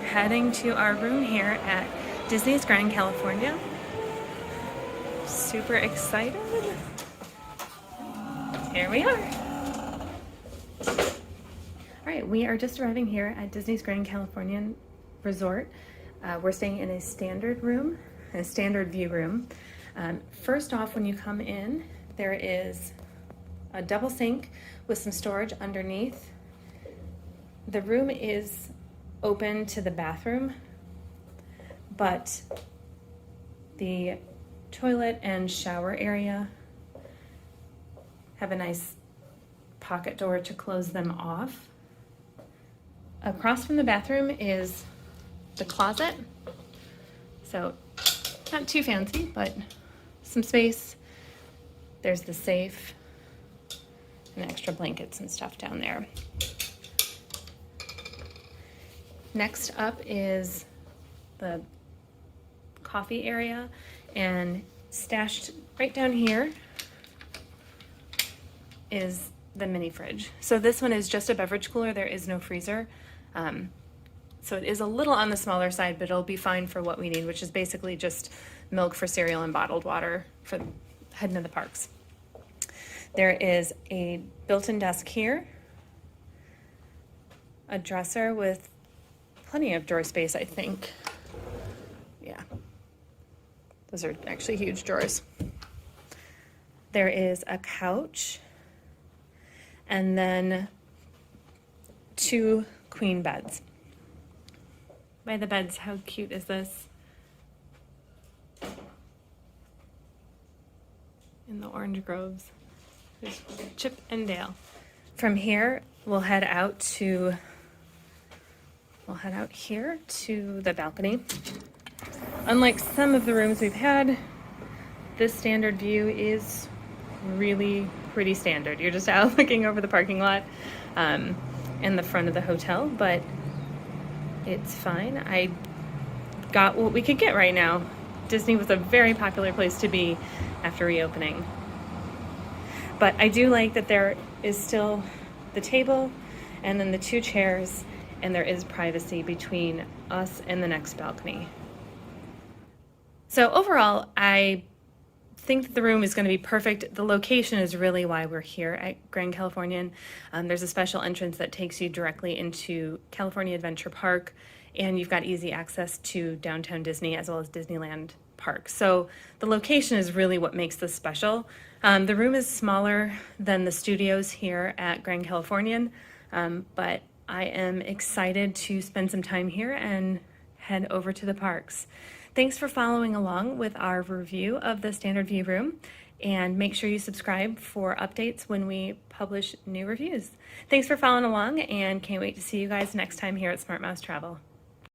heading to our room here at Disney's Grand California. Super excited. Here we are. All right, we are just arriving here at Disney's Grand Californian Resort. We're staying in a standard room, a standard view room. First off, when you come in, there is a double sink with some storage underneath. The room is open to the bathroom, but the toilet and shower area have a nice pocket door to close them off. Across from the bathroom is the closet. So not too fancy, but some space. There's the safe and extra blankets and stuff down there. Next up is the coffee area, and stashed right down here is the mini fridge. So this one is just a beverage cooler. There is no freezer. So it is a little on the smaller side, but it'll be fine for what we need, which is basically just milk for cereal and bottled water for heading to the parks. There is a built-in desk here, a dresser with plenty of drawer space, I think. Yeah, those are actually huge drawers. There is a couch, and then 2 queen beds. By the beds, how cute is this? In the orange groves. There's Chip and Dale. From here, we'll head out here to the balcony. Unlike some of the rooms we've had, this standard view is really pretty standard. You're just out looking over the parking lot in the front of the hotel, but it's fine. I got what we could get right now. Disney was a very popular place to be after reopening. But I do like that there is still the table and then the 2 chairs, and there is privacy between us and the next balcony. So overall, I think that the room is going to be perfect. The location is really why we're here at Grand Californian. There's a special entrance that takes you directly into California Adventure Park, and you've got easy access to downtown Disney as well as Disneyland Park. So the location is really what makes this special. The room is smaller than the studios here at Grand Californian, but I am excited to spend some time here and head over to the parks. Thanks for following along with our review of the Standard View room, and make sure you subscribe for updates when we publish new reviews. Thanks for following along, and can't wait to see you guys next time here at Smart Mouse Travel.